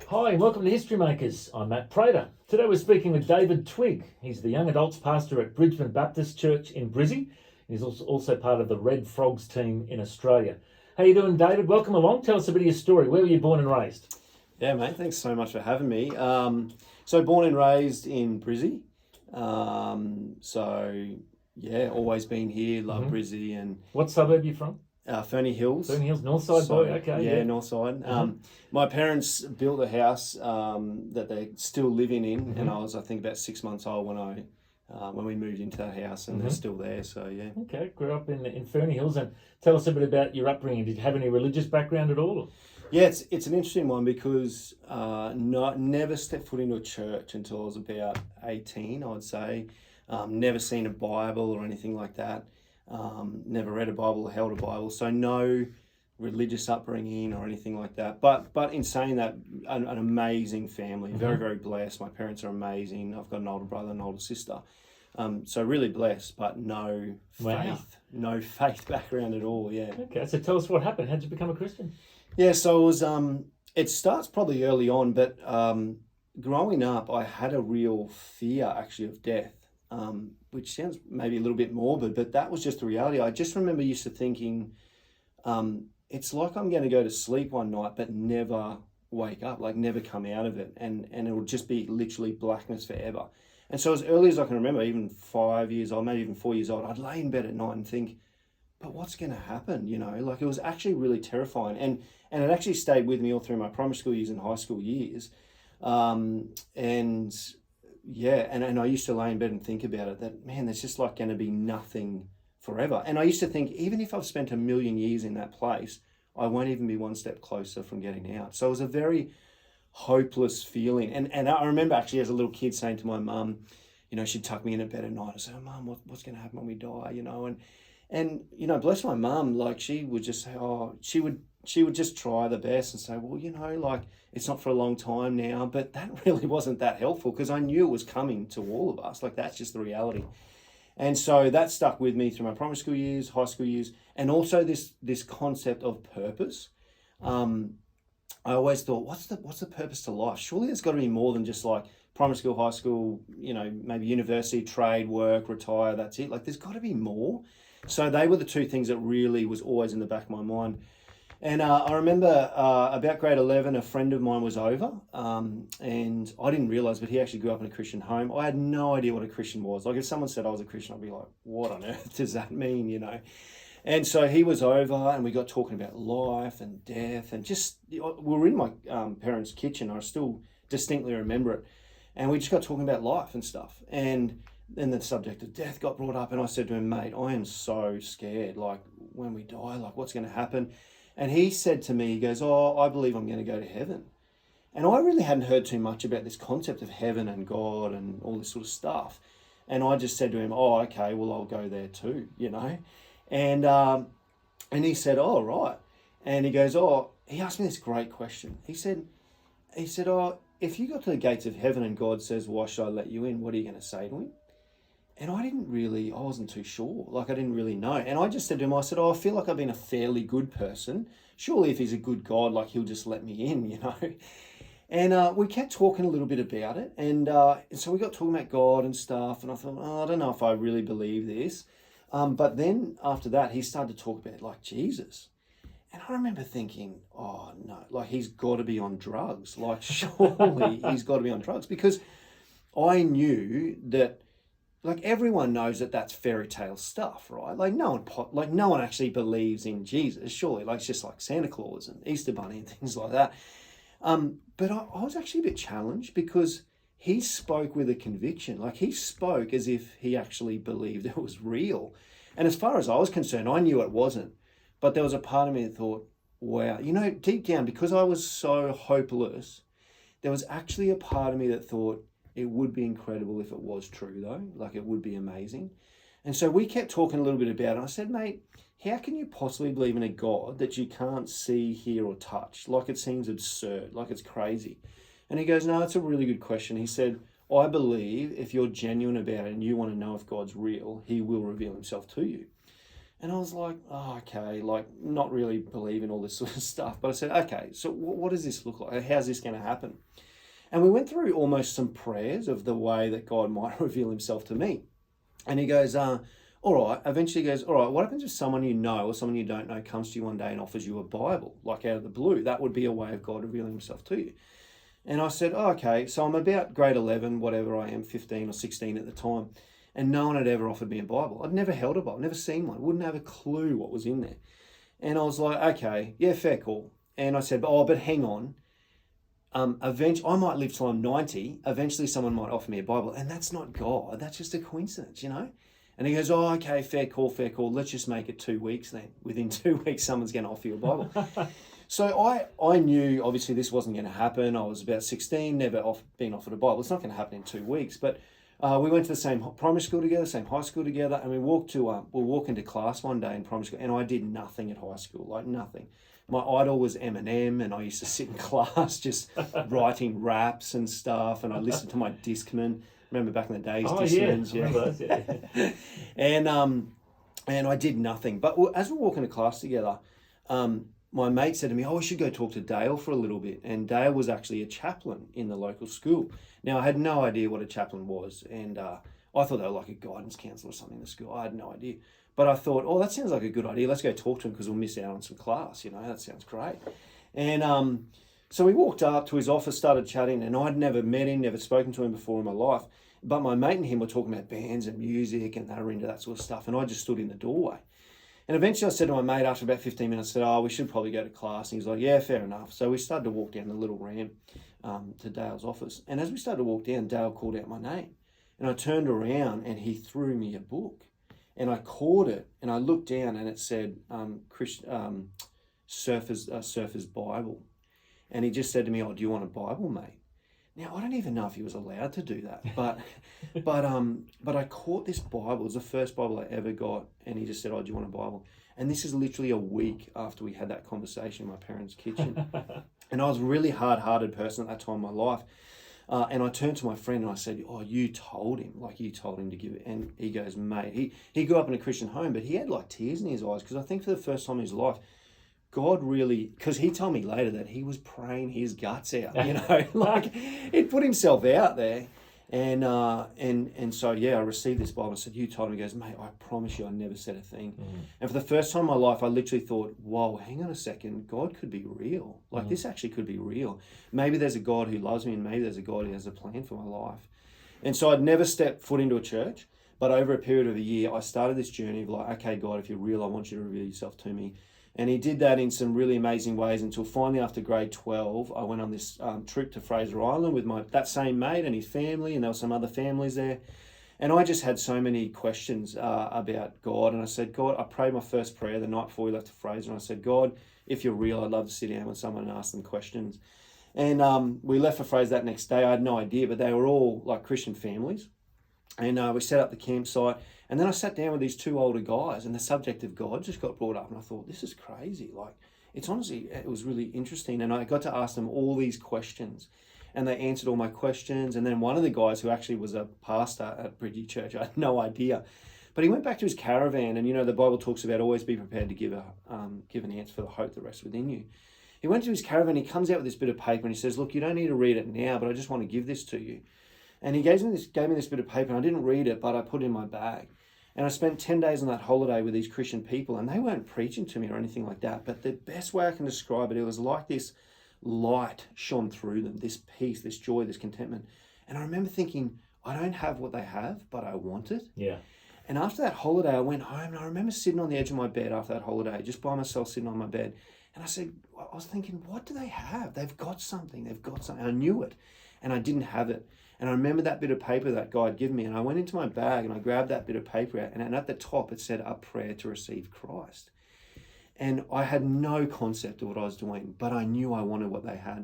Hi, and welcome to Historymakers. I'm Matt Prater. Today we're speaking with David Twigg. He's the young adults pastor at Bridgeman Baptist Church in Brizzy. He's also part of the Red Frogs team in Australia. How you doing, David? Welcome along. Tell us a bit of your story. Where were you born and raised? Yeah, mate, thanks so much for having me. So born and raised in Brizzy. Always been here, love Brizzy and What suburb are you from? Ferny Hills. Ferny Hills, north side boy, okay. Yeah, north side. My parents built a house that they're still living in, and I think about 6 months old when we moved into that house, and they're still there, so yeah. Okay, grew up in Ferny Hills, and tell us a bit about your upbringing. Did you have any religious background at all? Yeah, it's an interesting one because never stepped foot into a church until I was about 18, I would say. Never seen a Bible or anything like that. Never read a Bible or held a Bible, so no religious upbringing or anything like that. But in saying that, an amazing family, very, very blessed. My parents are amazing. I've got an older brother and an older sister. So really blessed, but no faith background at all, yeah. Okay, so tell us what happened. How did you become a Christian? Yeah, so it starts probably early on, but growing up, I had a real fear actually of death, which sounds maybe a little bit morbid, but that was just the reality. I just remember used to thinking, it's like I'm going to go to sleep one night, but never wake up, like never come out of it. And it will just be literally blackness forever. And so as early as I can remember, even 5 years old, maybe even 4 years old, I'd lay in bed at night and think, but what's going to happen? You know, like it was actually really terrifying. And it actually stayed with me all through my primary school years and high school years. And I used to lay in bed and think about it, that, man, there's just like going to be nothing forever. And I used to think, even if I've spent 1,000,000 years in that place, I won't even be one step closer from getting out. So it was a very hopeless feeling. And I remember actually as a little kid saying to my mum, you know, she'd tuck me in at bed at night and say, oh, Mum, what's going to happen when we die, you know? And you know, bless my mum, like she would just say, she would just try the best and say, well, you know, like it's not for a long time now. But that really wasn't that helpful because I knew it was coming to all of us. Like that's just the reality. And so that stuck with me through my primary school years, high school years, and also this concept of purpose. I always thought, what's the purpose to life? Surely there's got to be more than just like primary school, high school, you know, maybe university, trade, work, retire, that's it. Like there's got to be more. So they were the two things that really was always in the back of my mind. And I remember about grade 11, a friend of mine was over and I didn't realise, but he actually grew up in a Christian home. I had no idea what a Christian was. Like if someone said I was a Christian, I'd be like, what on earth does that mean, you know? And so he was over and we got talking about life and death and just, we were in my parents' kitchen. I still distinctly remember it. And we just got talking about life and stuff. And then the subject of death got brought up and I said to him, mate, I am so scared. Like when we die, like what's going to happen? And he said to me, he goes, oh, I believe I'm going to go to heaven. And I really hadn't heard too much about this concept of heaven and God and all this sort of stuff. And I just said to him, oh, okay, well, I'll go there too, you know? And he said, oh, right. And he goes, oh, he asked me this great question. He said, oh, if you got to the gates of heaven and God says, why should I let you in? What are you going to say to him? And I wasn't too sure. Like, I didn't really know. And I just said to him, I said, oh, I feel like I've been a fairly good person. Surely if he's a good God, like he'll just let me in, you know? And we kept talking a little bit about it. And so we got talking about God and stuff. And I thought, oh, I don't know if I really believe this. But then after that, he started to talk about like Jesus. And I remember thinking, oh no, like he's got to be on drugs. Like surely he's got to be on drugs because I knew that, like everyone knows that that's fairy tale stuff, right? Like no one actually believes in Jesus. Surely, like it's just like Santa Claus and Easter Bunny and things like that. But I was actually a bit challenged because he spoke with a conviction. Like he spoke as if he actually believed it was real. And as far as I was concerned, I knew it wasn't. But there was a part of me that thought, wow, you know, deep down, because I was so hopeless, there was actually a part of me that thought it would be incredible if it was true though. Like it would be amazing. And so we kept talking a little bit about it. I said, mate, how can you possibly believe in a God that you can't see, hear or touch? Like it seems absurd, like it's crazy. And he goes, no, it's a really good question. He said, I believe if you're genuine about it and you want to know if God's real, he will reveal himself to you. And I was like, oh, okay, like not really believing all this sort of stuff. But I said, okay, so what does this look like? How's this going to happen? And we went through almost some prayers of the way that God might reveal himself to me. And he goes, all right, eventually he goes, all right, what happens if someone you know or someone you don't know comes to you one day and offers you a Bible, like out of the blue? That would be a way of God revealing himself to you. And I said, oh, okay, so I'm about grade 11, whatever I am, 15 or 16 at the time. And no one had ever offered me a Bible. I'd never held a Bible, never seen one, wouldn't have a clue what was in there. And I was like, okay, yeah, fair call. And I said, but hang on. Eventually, I might live till I'm 90. Eventually, someone might offer me a Bible. And that's not God. That's just a coincidence, you know? And he goes, oh, okay, fair call. Let's just make it 2 weeks then. Within 2 weeks, someone's going to offer you a Bible. So I knew, obviously, this wasn't going to happen. I was about 16, never been offered a Bible. It's not going to happen in 2 weeks. But we went to the same primary school together, same high school together, and we walked into class one day in primary school, and I did nothing at high school, like nothing. My idol was Eminem, and I used to sit in class just writing raps and stuff, and I listened to my Discman. Remember back in the days, Discmans, yeah. And I did nothing. But as we're walking to class together, my mate said to me, oh, we should go talk to Dale for a little bit. And Dale was actually a chaplain in the local school. Now, I had no idea what a chaplain was, and I thought they were like a guidance counsellor or something in the school. I had no idea. But I thought, oh, that sounds like a good idea. Let's go talk to him because we'll miss out on some class. You know, that sounds great. And so we walked up to his office, started chatting, and I'd never met him, never spoken to him before in my life. But my mate and him were talking about bands and music, and they were into that sort of stuff. And I just stood in the doorway. And eventually I said to my mate after about 15 minutes, I said, oh, we should probably go to class. And he's like, yeah, fair enough. So we started to walk down the little ramp to Dale's office. And as we started to walk down, Dale called out my name. And I turned around and he threw me a book. And I caught it and I looked down and it said Surfer's Bible. And he just said to me, oh, do you want a Bible, mate? Now, I don't even know if he was allowed to do that, but I caught this Bible. It was the first Bible I ever got, and he just said, oh, do you want a Bible? And this is literally a week after we had that conversation in my parents' kitchen. And I was a really hard-hearted person at that time in my life. And I turned to my friend and I said, oh, you told him to give it. And he goes, mate, he grew up in a Christian home, but he had like tears in his eyes because I think for the first time in his life, God really, because he told me later that he was praying his guts out, you know, like he put himself out there. And so, yeah, I received this Bible and said, you told him. He goes, mate, I promise you I never said a thing. And for the first time in my life, I literally thought, whoa, hang on a second, God could be real. Like this actually could be real. Maybe there's a God who loves me and maybe there's a God who has a plan for my life. And so I'd never stepped foot into a church, but over a period of a year, I started this journey of like, okay, God, if you're real, I want you to reveal yourself to me. And he did that in some really amazing ways until finally after grade 12, I went on this trip to Fraser Island with that same mate and his family, and there were some other families there. And I just had so many questions about God. And I said, God, I prayed my first prayer the night before we left to Fraser. And I said, God, if you're real, I'd love to sit down with someone and ask them questions. And we left for Fraser that next day. I had no idea, but they were all like Christian families. And we set up the campsite. And then I sat down with these two older guys and the subject of God just got brought up. And I thought, this is crazy. Like, it was really interesting. And I got to ask them all these questions. And they answered all my questions. And then one of the guys who actually was a pastor at Bridgie Church, I had no idea. But he went back to his caravan. And, you know, the Bible talks about always be prepared to give an answer for the hope that rests within you. He went to his caravan. He comes out with this bit of paper and he says, look, you don't need to read it now, but I just want to give this to you. And he gave me this bit of paper, and I didn't read it, but I put it in my bag. And I spent 10 days on that holiday with these Christian people, and they weren't preaching to me or anything like that. But the best way I can describe it, it was like this light shone through them, this peace, this joy, this contentment. And I remember thinking, I don't have what they have, but I want it. Yeah. And after that holiday, I went home, and I remember sitting on the edge of my bed after that holiday, just by myself sitting on my bed. And I was thinking, what do they have? They've got something. I knew it, and I didn't have it. And I remember that bit of paper that God had given me, and I went into my bag and I grabbed that bit of paper out, and at the top it said, a prayer to receive Christ. And I had no concept of what I was doing, but I knew I wanted what they had.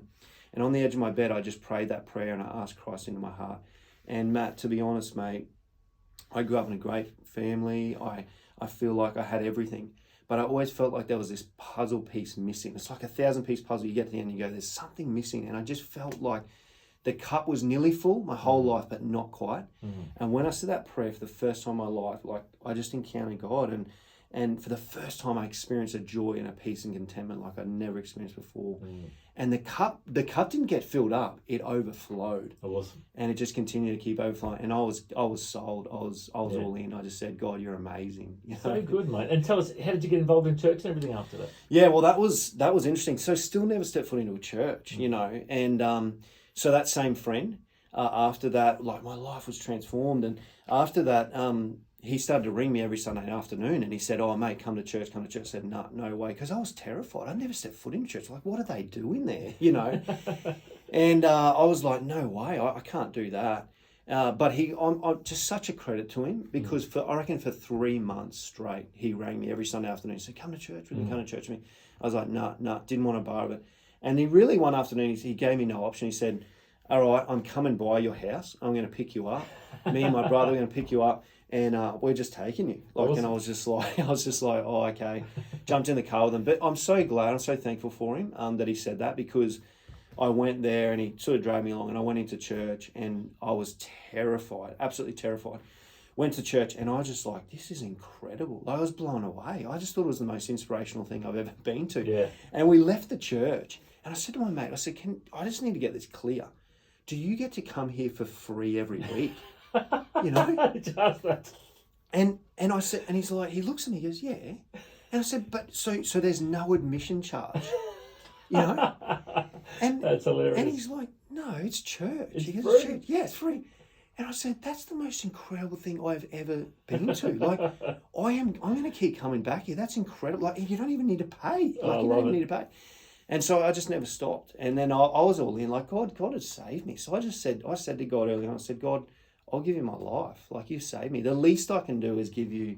And on the edge of my bed, I just prayed that prayer and I asked Christ into my heart. And Matt, to be honest, mate, I grew up in a great family. I feel like I had everything, but I always felt like there was this puzzle piece missing. It's like a 1,000-piece puzzle. You get to the end and you go, there's something missing. And I just felt like the cup was nearly full my whole life, but not quite. And when I said that prayer for the first time in my life, like I just encountered God, And for the first time, I experienced a joy and a peace and contentment like I'd never experienced before. And the cup didn't get filled up; it overflowed. Awesome. And it just continued to keep overflowing. And I was sold. I was all in. I just said, God, you're amazing. You know? So good, mate. And tell us, how did you get involved in church and everything after that? Yeah, well, that was interesting. So still never stepped foot into a church, you know. And so that same friend, after that, like my life was transformed. And after that, he started to ring me every Sunday afternoon, and he said, "Oh, mate, come to church, come to church." I said, "No way," because I was terrified. I never stepped foot in church. Like, what are they doing there, you know? And I was like, "No way, I can't do that." But I'm just such a credit to him, because I reckon for 3 months straight, he rang me every Sunday afternoon. He said, "Come to church with me, come to church with me." I was like, "No, didn't want to borrow it." And he really, one afternoon, he gave me no option. He said, "All right, I'm coming by your house. I'm going to pick you up. Me and my brother are going to pick you up. And we're just taking you." Like, awesome. And I was just like, "Oh, okay." Jumped in the car with him. But I'm so glad, I'm so thankful for him that he said that, because I went there and he sort of drove me along, and I went into church and I was terrified, absolutely terrified. Went to church and I was just like, this is incredible. Like, I was blown away. I just thought it was the most inspirational thing I've ever been to. Yeah. And we left the church and I said to my mate, I said, I just need to get this clear. Do you get to come here for free every week? You know? Just that. And I said, and he's like, he looks at me, he goes, "Yeah." And I said, "But so there's no admission charge, you know?" And that's hilarious. And he's like, "No, it's church." It's he goes, free. "It's church. Yeah, it's free." And I said, "That's the most incredible thing I've ever been to. Like, I'm going to keep coming back here. That's incredible. Like, you don't even need to pay. Like, you don't even need to pay." And so I just never stopped. And then I was all in, like, God had saved me. So I said to God early on, I said, "God, I'll give you my life. Like, you saved me. The least I can do is give you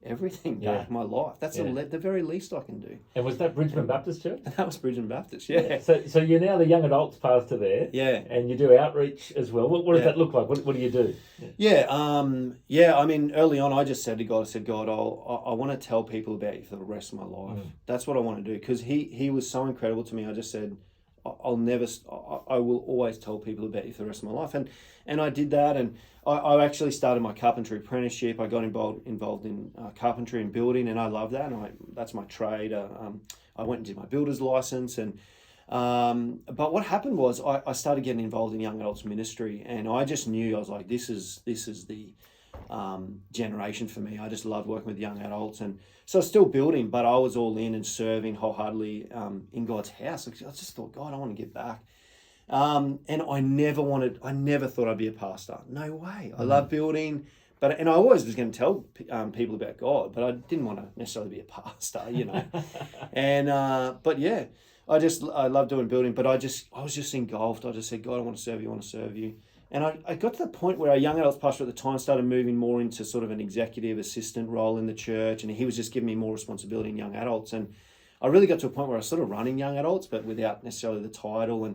everything back, my life. That's the very least I can do." And was that Bridgeman Baptist Church? And that was Bridgeman Baptist, yeah. So you're now the young adults pastor there. Yeah. And you do outreach as well. What does that look like? What do you do? I mean, early on, I just said to God, "God, I want to tell people about you for the rest of my life." That's what I want to do, because he was so incredible to me. I just said, I will always tell people about you for the rest of my life. And I did that, and I actually started my carpentry apprenticeship. I got involved in carpentry and building, and I love that. And that's my trade. I went and did my builder's license, and but what happened was I started getting involved in young adults ministry, and I just knew, I was like, this is the generation for me. I just loved working with young adults, and so I was still building, but I was all in and serving wholeheartedly in God's house. I just thought, God, I want to get back. And I never thought I'd be a pastor. No way. I love building, and I always was going to tell people about God, but I didn't want to necessarily be a pastor, you know. And but yeah, I love doing building, but I was just engulfed. I just said, God, I want to serve you. And I got to the point where our young adults pastor at the time started moving more into sort of an executive assistant role in the church, and he was just giving me more responsibility in young adults. And I really got to a point where I was sort of running young adults, but without necessarily the title.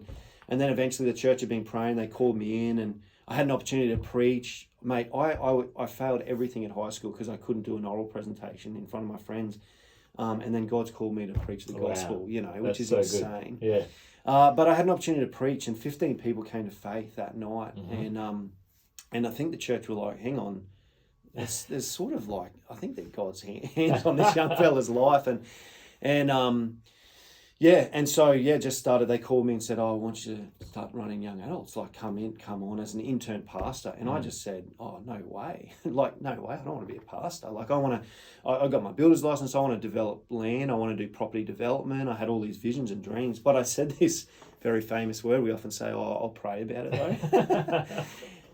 And then eventually the church had been praying, they called me in, and I had an opportunity to preach. Mate, I failed everything at high school because I couldn't do an oral presentation in front of my friends. And then God's called me to preach the gospel, you know, which is so insane. Good. Yeah. But I had an opportunity to preach, and 15 people came to faith that night. And I think the church were like, hang on, there's sort of like, I think that God's hands on this young fella's life. And so just started, they called me and said, "Oh, I want you to start running young adults, like come on as an intern pastor." And I just said, "Oh, no way." Like, no way, I don't want to be a pastor. Like, I got my builder's license, I want to develop land, I want to do property development. I had all these visions and dreams, but I said this very famous word, we often say, "Oh, I'll pray about it though."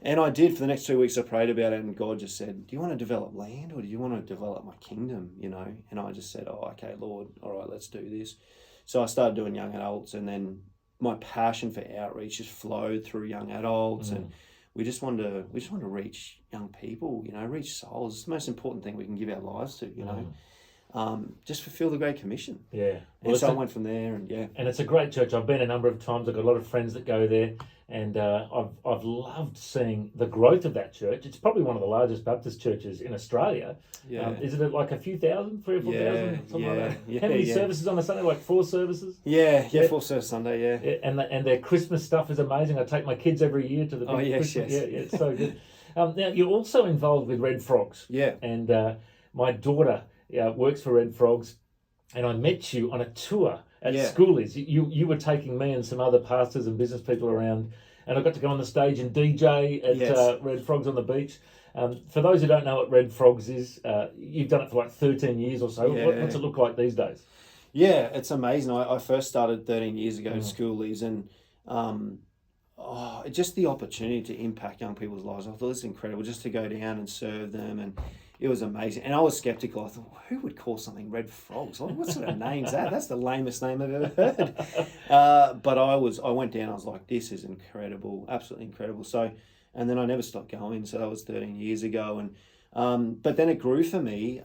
And I did. For the next 2 weeks, I prayed about it, and God just said, "Do you want to develop land, or do you want to develop my kingdom?" You know. And I just said, "Oh, okay, Lord, all right, let's do this." So I started doing young adults, and then my passion for outreach just flowed through young adults, and we just wanted to reach young people, you know, reach souls. It's the most important thing we can give our lives to, you know. Just fulfill the Great Commission. Yeah. Well, and so I went from there, and And it's a great church. I've been a number of times. I've got a lot of friends that go there, and I've loved seeing the growth of that church. It's probably one of the largest Baptist churches in Australia. Yeah. Isn't it like a few thousand, 3,000 or 4,000, something like that? Yeah, how many services on a Sunday? Like 4 services? Yeah, 4 services Sunday, yeah. And their Christmas stuff is amazing. I take my kids every year to the big Christmas. Yeah, it's so good. Now, you're also involved with Red Frogs. Yeah. And my daughter works for Red Frogs, and I met you on a tour at Yeah. Schoolies. You were taking me and some other pastors and business people around, and I got to go on the stage and DJ at Yes. Red Frogs on the beach. For those who don't know what Red Frogs is, you've done it for like 13 years or so. Yeah. What's it look like these days? Yeah, it's amazing. I first started 13 years ago at Schoolies, and just the opportunity to impact young people's lives. I thought this was incredible, just to go down and serve them, and it was amazing. And I was skeptical. I thought, who would call something Red Frogs? What sort of name's that? That's the lamest name I've ever heard. But I went down. I was like, this is incredible, absolutely incredible. So, and then I never stopped going. So that was 13 years ago, and but then it grew for me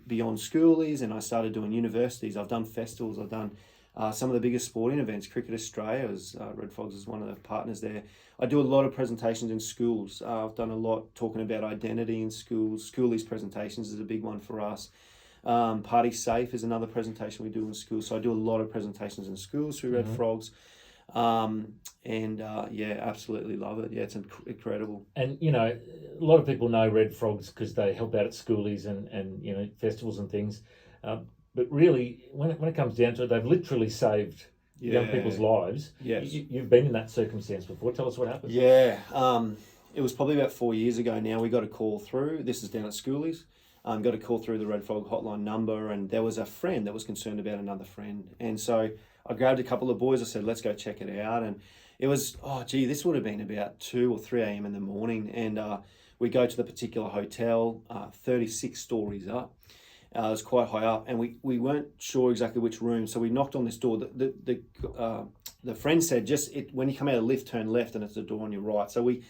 beyond Schoolies, and I started doing universities. I've done festivals. I've done some of the biggest sporting events. Cricket Australia, Red Frogs is one of the partners there. I do a lot of presentations in schools. I've done a lot talking about identity in schools. Schoolies presentations is a big one for us. Party Safe is another presentation we do in schools. So I do a lot of presentations in schools through Red Frogs. Absolutely love it. Yeah, it's incredible. And a lot of people know Red Frogs because they help out at Schoolies and festivals and things. But really, when it comes down to it, they've literally saved young people's lives. Yes. You've been in that circumstance before. Tell us what happened. Yeah. It was probably about 4 years ago now. We got a call through. This is down at Schoolies. Got a call through the Red Frog hotline number, and there was a friend that was concerned about another friend. And so I grabbed a couple of boys. I said, let's go check it out. And it was, this would have been about 2 or 3 a.m. in the morning. And we go to the particular hotel, 36 stories up. It was quite high up, and we weren't sure exactly which room. So we knocked on this door. The friend said, when you come out of the lift, turn left, and it's the door on your right. So we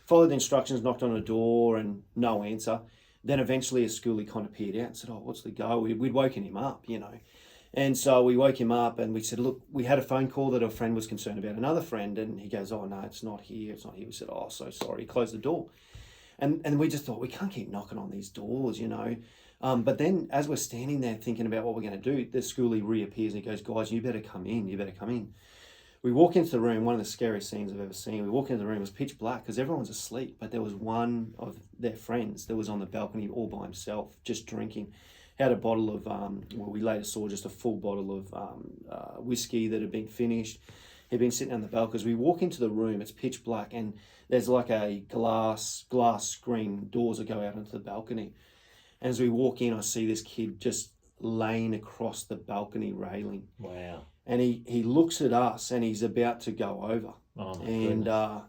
followed the instructions, knocked on a door, and no answer. Then eventually a schoolie kind of peered out and said, what's the go? We'd woken him up, And so we woke him up and we said, look, we had a phone call that a friend was concerned about another friend. And he goes, no, it's not here. It's not here. We said, so sorry. He closed the door. And we just thought, we can't keep knocking on these doors, But then as we're standing there thinking about what we're going to do, the schoolie reappears and he goes, guys, you better come in. We walk into the room, one of the scariest scenes I've ever seen. We walk into the room, it was pitch black because everyone's asleep, but there was one of their friends that was on the balcony all by himself, just drinking. Had a bottle of, we later saw just a full bottle of whiskey that had been finished. He'd been sitting on the balcony. As we walk into the room, it's pitch black, and there's like a glass screen doors that go out into the balcony. And as we walk in, I see this kid just laying across the balcony railing. Wow. And he looks at us and he's about to go over.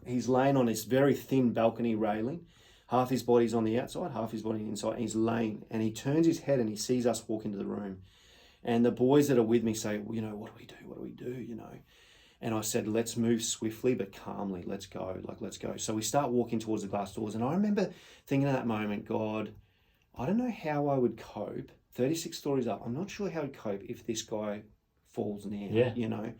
He's laying on this very thin balcony railing. Half his body's on the outside, half his body inside. And he's laying, and he turns his head and he sees us walk into the room. And the boys that are with me say, what do we do? What do we do? And I said, let's move swiftly but calmly. Let's go. Let's go. So we start walking towards the glass doors. And I remember thinking at that moment, God, I don't know how I would cope. 36 stories up. I'm not sure how I'd cope if this guy falls now,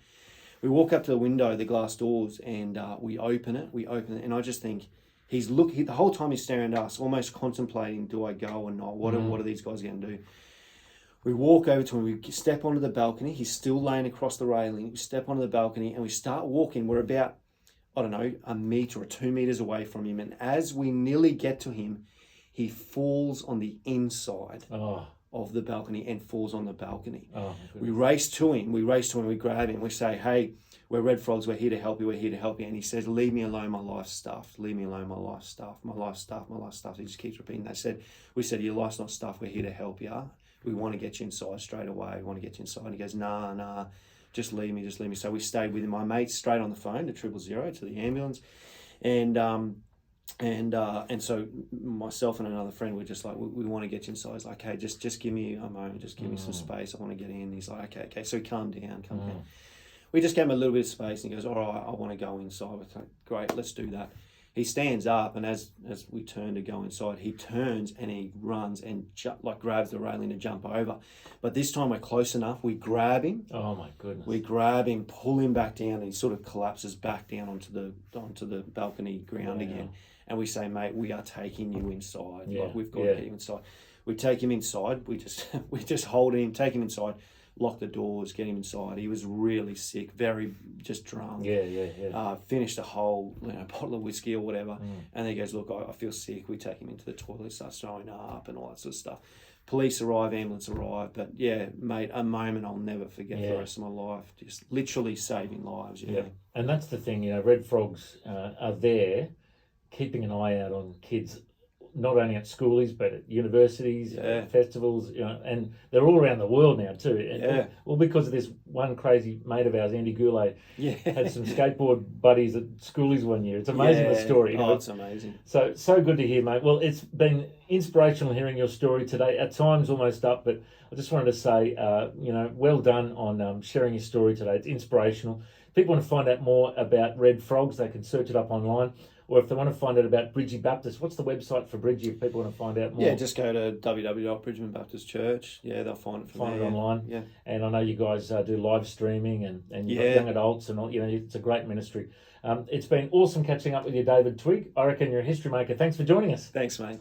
We walk up to the window, the glass doors, and we open it. And I just think, the whole time he's staring at us, almost contemplating, do I go or not? What are these guys going to do? We walk over to him, we step onto the balcony. He's still laying across the railing. We step onto the balcony and we start walking. We're about, a metre or 2 meters away from him. And as we nearly get to him, he falls on the inside of the balcony and falls on the balcony. We race to him, we grab him, we say, hey, we're Red Frogs, we're here to help you. And he says, leave me alone, my life's stuff. Leave me alone, my life's stuff. He just keeps repeating that. We said, your life's not stuff, we're here to help you. We want to get you inside straight away. And he goes, nah, just leave me. So we stayed with him. My mate's straight on the phone to 000, to the ambulance. And so myself and another friend were just like, we want to get you inside. He's like, okay, just give me a moment, just give me some space. I want to get in. He's like, okay. So he calmed down. We just gave him a little bit of space, and he goes, all right, I want to go inside. We're like, great, let's do that. He stands up, and as we turn to go inside, he turns and he runs and grabs the railing to jump over. But this time we're close enough. We grab him. Oh my goodness. We grab him, pull him back down, and he sort of collapses back down onto the balcony ground again. And we say, mate, we are taking you inside. We've got to get you inside. We take him inside. We just hold him, take him inside, lock the doors, get him inside. He was really sick, very just drunk. Finished a whole bottle of whiskey or whatever. And then he goes, look, I feel sick. We take him into the toilet, starts throwing up and all that sort of stuff. police arrive, ambulance arrive. But yeah, mate, a moment I'll never forget for Yeah. the rest of my life. Just literally saving lives. Yeah. And that's the thing, red frogs are there keeping an eye out on kids, not only at schoolies but at universities, festivals, and they're all around the world now too. And all because of this one crazy mate of ours, Andy Goulet, had some skateboard buddies at schoolies one year. It's amazing the story. Oh, it's amazing. So good to hear, mate. Well, it's been inspirational hearing your story today. At times almost up, but I just wanted to say, well done on sharing your story today. It's inspirational. If people want to find out more about red frogs, they can search it up online. Or if they want to find out about Bridgie Baptist, what's the website for Bridgie if people want to find out more? Yeah, just go to www.Bridgeman Baptist Church. Yeah, they'll find it it online. Yeah. And I know you guys do live streaming and you've got young adults and all, it's a great ministry. It's been awesome catching up with you, David Twigg. I reckon you're a history maker. Thanks for joining us. Thanks, mate.